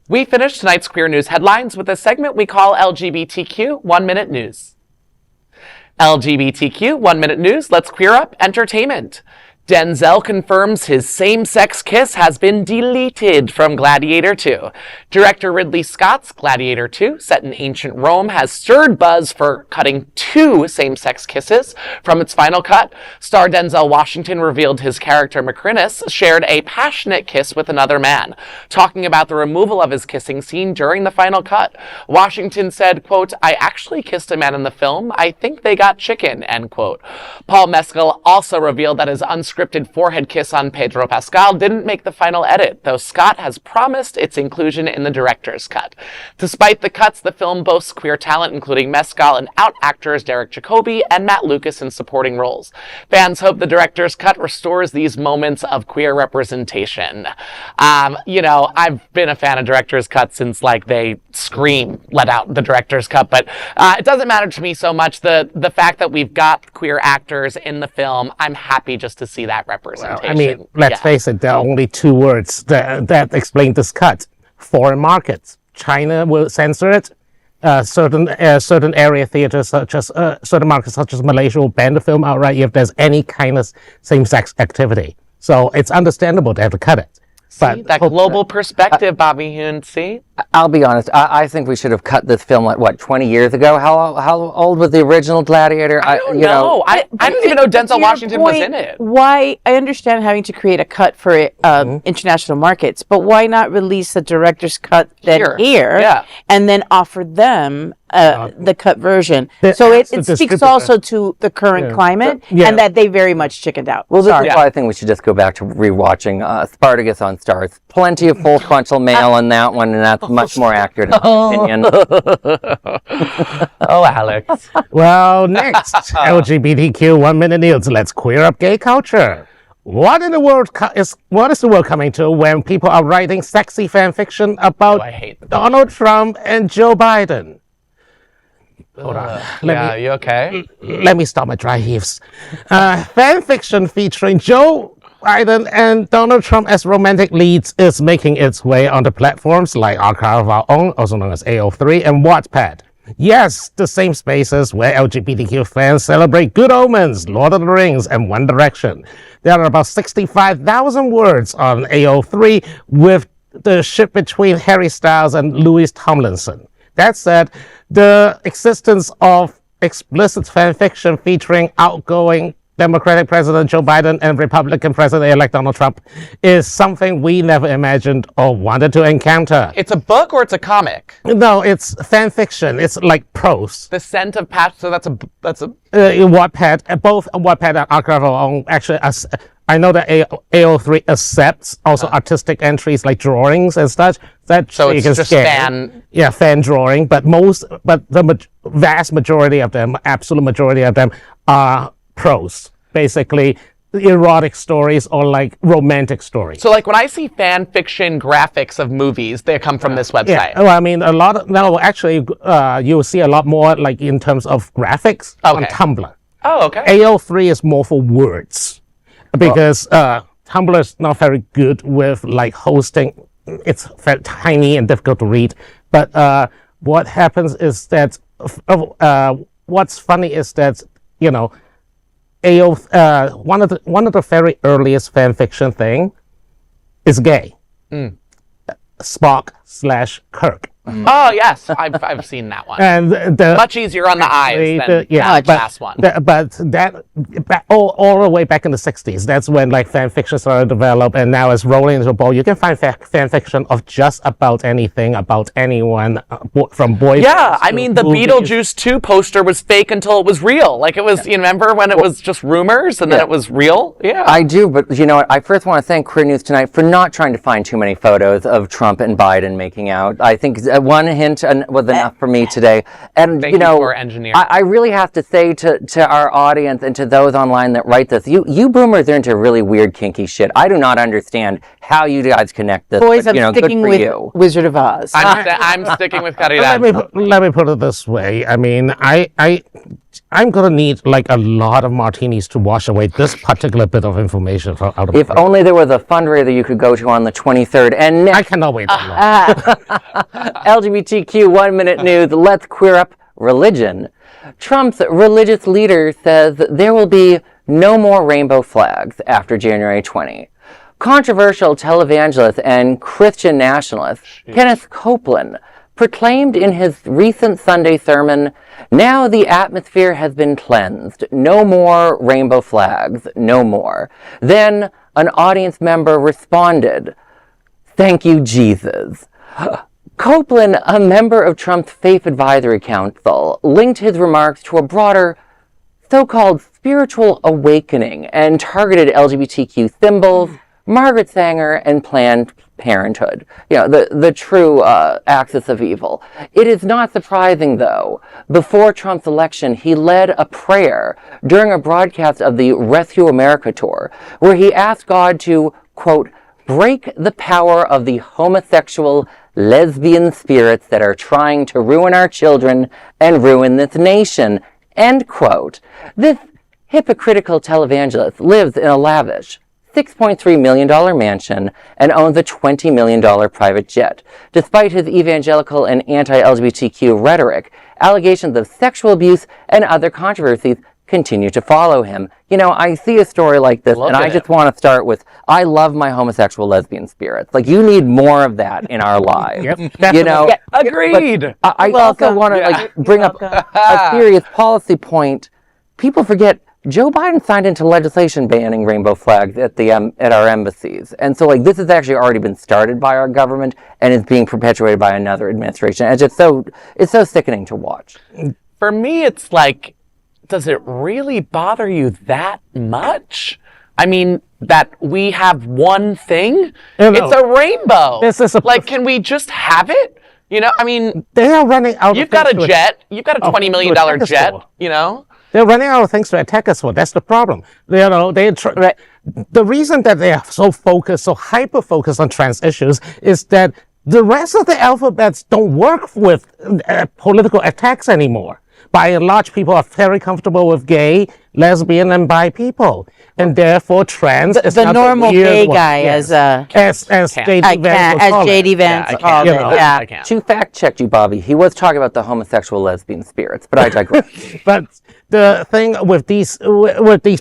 We finished tonight's Queer News headlines with a segment we call LGBTQ 1 Minute News. LGBTQ 1 Minute News, let's queer up entertainment. Denzel confirms his same-sex kiss has been deleted from Gladiator 2. Director Ridley Scott's Gladiator 2, set in ancient Rome, has stirred buzz for cutting 2 same-sex kisses from its final cut. Star Denzel Washington revealed his character Macrinus shared a passionate kiss with another man. Talking about the removal of his kissing scene during the final cut, Washington said, quote, "I actually kissed a man in the film. I think they got chicken," end quote. Paul Mescal also revealed that his unscripted unscripted forehead kiss on Pedro Pascal didn't make the final edit, though Scott has promised its inclusion in the director's cut. Despite the cuts, the film boasts queer talent, including Mescal and out actors Derek Jacobi and Matt Lucas in supporting roles. Fans hope the director's cut restores these moments of queer representation. I've been a fan of director's cuts since they Scream let out the director's cut, but it doesn't matter to me so much. The fact that we've got queer actors in the film, I'm happy just to see that representation. Well, let's face it, there are only two words that explain this cut. Foreign markets. China will censor it. Certain area theaters, such as certain markets such as Malaysia, will ban the film outright if there's any kind of same-sex activity. So it's understandable to have to cut it. But that global perspective, Bobby Huen, see? I'll be honest, I think we should have cut this film, 20 years ago? How old was the original Gladiator? I don't know. I didn't even know Denzel Washington was in it. Why, I understand having to create a cut for international markets, but why not release the director's cut here and then offer them the cut version? So it speaks also to the current climate and that they very much chickened out. Well, this is why I think we should just go back to rewatching Spartacus on Stars. Plenty of full frontal male in that one, and that's much more accurate in my opinion. Oh, Alex. Well, next, LGBTQ 1 Minute News. Let's queer up gay culture. What is the world coming to when people are writing sexy fan fiction about Donald Trump and Joe Biden? Hold on. You okay? Let me stop my dry heaves. Fan fiction featuring Joe Biden and Donald Trump as romantic leads is making its way onto platforms like Archive of Our Own, also known as AO3, and Wattpad. Yes, the same spaces where LGBTQ fans celebrate Good Omens, Lord of the Rings, and One Direction. There are about 65,000 words on AO3 with the ship between Harry Styles and Louis Tomlinson. That said, the existence of explicit fanfiction featuring outgoing Democratic President Joe Biden and Republican President-elect Donald Trump is something we never imagined or wanted to encounter. It's a book or it's a comic? No, it's fan fiction. It's like prose. The Scent of Pat. So that's a. Wattpad, both Wattpad and Archive of Our Own. Actually, I know that AO3 accepts also artistic entries like drawings and such. So it's just fan. Yeah, fan drawing. But the vast majority of them, absolute majority of them, are prose, basically erotic stories or romantic stories. So when I see fan fiction graphics of movies, they come from this website. Yeah, well, I mean, you'll see a lot more in terms of graphics on Tumblr. Oh, okay. AO3 is more for words because Tumblr is not very good with hosting. It's very tiny and difficult to read. But what happens is that what's funny is that one of the very earliest fan fiction thing is gay. Spock/Kirk. Oh yes, I've seen that one. And much easier on the eyes than the last one. But that all the way back in the 60s, that's when fan fiction started to develop, and now it's rolling into a ball. You can find fan fiction of just about anything, about anyone, from boys. Yeah, I mean the Beetlejuice 2 poster was fake until it was real. It was, you remember when it was just rumors and then it was real? Yeah. I do, but you know what? I first want to thank Queer News Tonight for not trying to find too many photos of Trump and Biden making out. I think one hint was enough for me today. And thank you for engineer. I really have to say to our audience and to those online that write this, you boomers are into really weird kinky shit. I do not understand how you guys connect this. Boys, I'm sticking with Wizard of Oz. I'm sticking with Caridad. Let me put it this way. I mean, I'm gonna need a lot of martinis to wash away this particular bit of information out of. If only there was a fundraiser you could go to on the 23rd. And next, I cannot wait that long. LGBTQ 1 Minute News. Let's queer up religion. Trump's religious leader says there will be no more rainbow flags after January 20. Controversial televangelist and Christian nationalist Kenneth Copeland proclaimed in his recent Sunday sermon, "Now the atmosphere has been cleansed. No more rainbow flags. No more." Then an audience member responded, "Thank you, Jesus." Copeland, a member of Trump's Faith Advisory Council, linked his remarks to a broader so-called spiritual awakening and targeted LGBTQ symbols, Margaret Sanger, and Planned Parenthood. The true axis of evil. It is not surprising, though. Before Trump's election, he led a prayer during a broadcast of the Rescue America tour, where he asked God to, quote, break the power of the homosexual, lesbian spirits that are trying to ruin our children and ruin this nation, end quote. This hypocritical televangelist lives in a lavish $6.3 million mansion and owns a $20 million private jet. Despite his evangelical and anti-LGBTQ rhetoric, allegations of sexual abuse and other controversies continue to follow him. I see a story like this, and I just want to start with, I love my homosexual lesbian spirits. Like, you need more of that in our lives. Agreed. I also want to bring up a serious policy point. People forget Joe Biden signed into legislation banning rainbow flags at our embassies. And so, this has actually already been started by our government and is being perpetuated by another administration. And it's so sickening to watch. For me, it's like, does it really bother you that much? I mean, that we have one thing? It's a rainbow. Can we just have it? I mean, they are running out. You've got a jet. You've got a $20 million jet. They're running out of things to attack us for. That's the problem. The reason that they are so hyper focused on trans issues is that the rest of the alphabets don't work with political attacks anymore. By and large, people are very comfortable with gay, lesbian, and bi people, and therefore trans is the not normal the gay one. guy Yes. as JD Vance called it. I can't. To fact check you, Bobby, he was talking about the homosexual lesbian spirits, but I digress. But the thing with these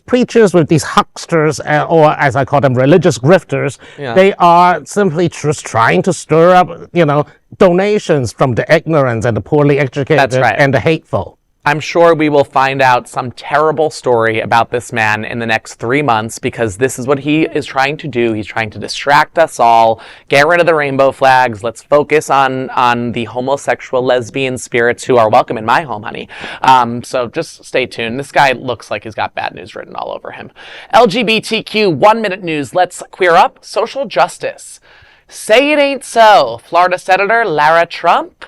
preachers, with these hucksters, or as I call them, religious grifters, they are simply just trying to stir up, donations from the ignorant and the poorly educated and the hateful. I'm sure we will find out some terrible story about this man in the next 3 months, because this is what he is trying to do. He's trying to distract us all, get rid of the rainbow flags. Let's focus on the homosexual lesbian spirits who are welcome in my home, honey. So just stay tuned. This guy looks like he's got bad news written all over him. LGBTQ 1-minute news. Let's queer up social justice. Say it ain't so. Florida Senator Lara Trump.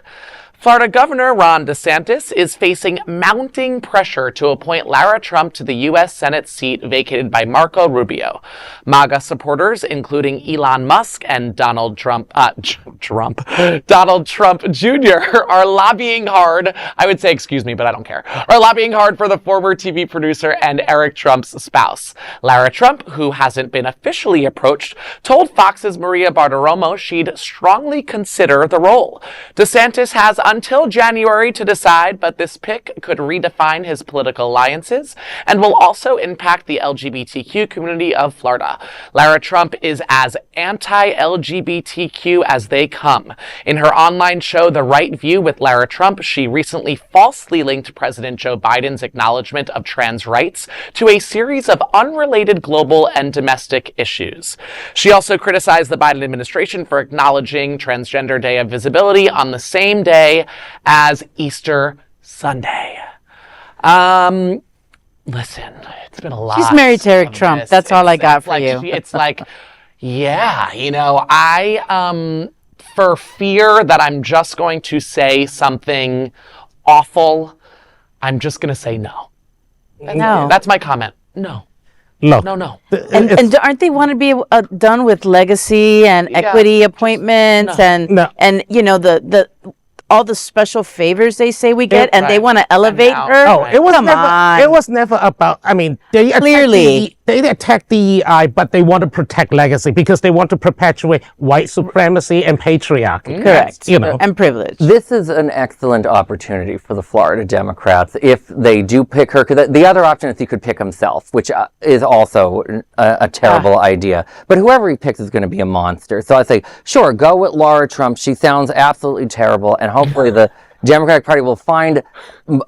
Florida Governor Ron DeSantis is facing mounting pressure to appoint Lara Trump to the U.S. Senate seat vacated by Marco Rubio. MAGA supporters, including Elon Musk and Donald Trump Jr., are lobbying hard. I would say excuse me, but I don't care. Are lobbying hard for the former TV producer and Eric Trump's spouse. Lara Trump, who hasn't been officially approached, told Fox's Maria Bartiromo she'd strongly consider the role. DeSantis has until January to decide, but this pick could redefine his political alliances and will also impact the LGBTQ community of Florida. Lara Trump is as anti-LGBTQ as they come. In her online show, The Right View with Lara Trump, she recently falsely linked President Joe Biden's acknowledgement of trans rights to a series of unrelated global and domestic issues. She also criticized the Biden administration for acknowledging Transgender Day of Visibility on the same day as Easter Sunday. Listen, it's been a lot. She's married to Eric Trump. That's all I got for you. It's like, yeah, I, for fear that I'm just going to say something awful, I'm just going to say no. No. That's my comment. No. No. And aren't they want to be done with legacy and equity appointments and the all the special favors they say we get, and they want to elevate her? Oh, it was never about. I mean, they attack DEI, but they want to protect legacy because they want to perpetuate white supremacy and patriarchy. Correct. And privilege. This is an excellent opportunity for the Florida Democrats if they do pick her. Because the other option is he could pick himself, which is also a terrible idea. But whoever he picks is going to be a monster. So I say, sure, go with Lara Trump. She sounds absolutely terrible, and hopefully the Democratic Party will find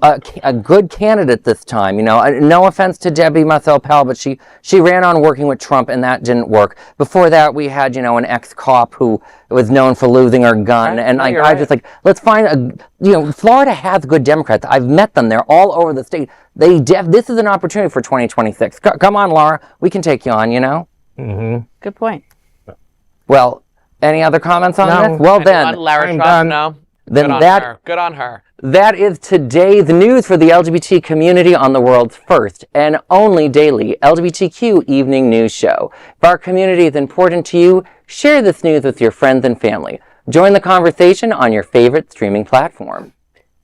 a good candidate this time. You know, no offense to Debbie Muthel-Powell, but she ran on working with Trump, and that didn't work. Before that, we had, you know, an ex-cop who was known for losing her gun, and I just like, let's find you know, Florida has good Democrats. I've met them. They're all over the state. This is an opportunity for 2026. Come on, Lara, we can take you on. You know. Mm-hmm. Good point. Well, any other comments on this? Well, then, Lara I'm Trump, done. No. Then Good on her. That is today's news for the LGBT community on the world's first and only daily LGBTQ evening news show. If our community is important to you, share this news with your friends and family. Join the conversation on your favorite streaming platform.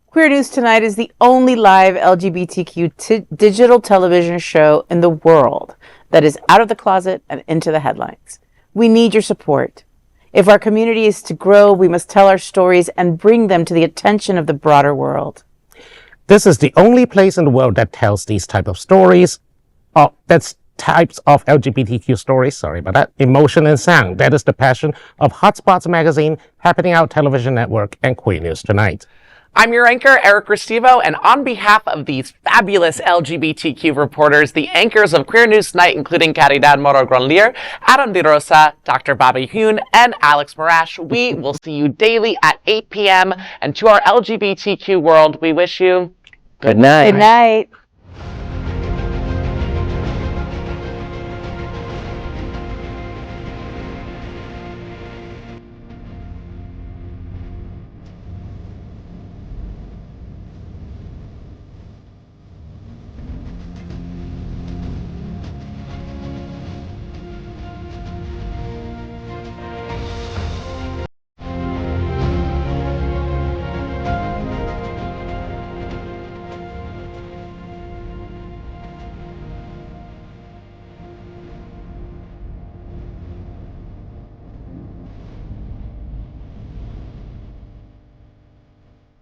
Queer News Tonight is the only live LGBTQ digital television show in the world that is out of the closet and into the headlines. We need your support. If our community is to grow, we must tell our stories and bring them to the attention of the broader world. This is the only place in the world that tells these type of stories, types of LGBTQ stories, sorry about that, emotion and sound. That is the passion of Hotspots Magazine, Happening Out Television Network, and Queer News Tonight. I'm your anchor, Eric Restivo, and on behalf of these fabulous LGBTQ reporters, the anchors of Queer News Tonight, including Caridad Moro-Gronlier, Adam DeRosa, Dr. Bobby Huen, and Alex Morash, we will see you daily at 8 p.m. And to our LGBTQ world, we wish you good night. Good night.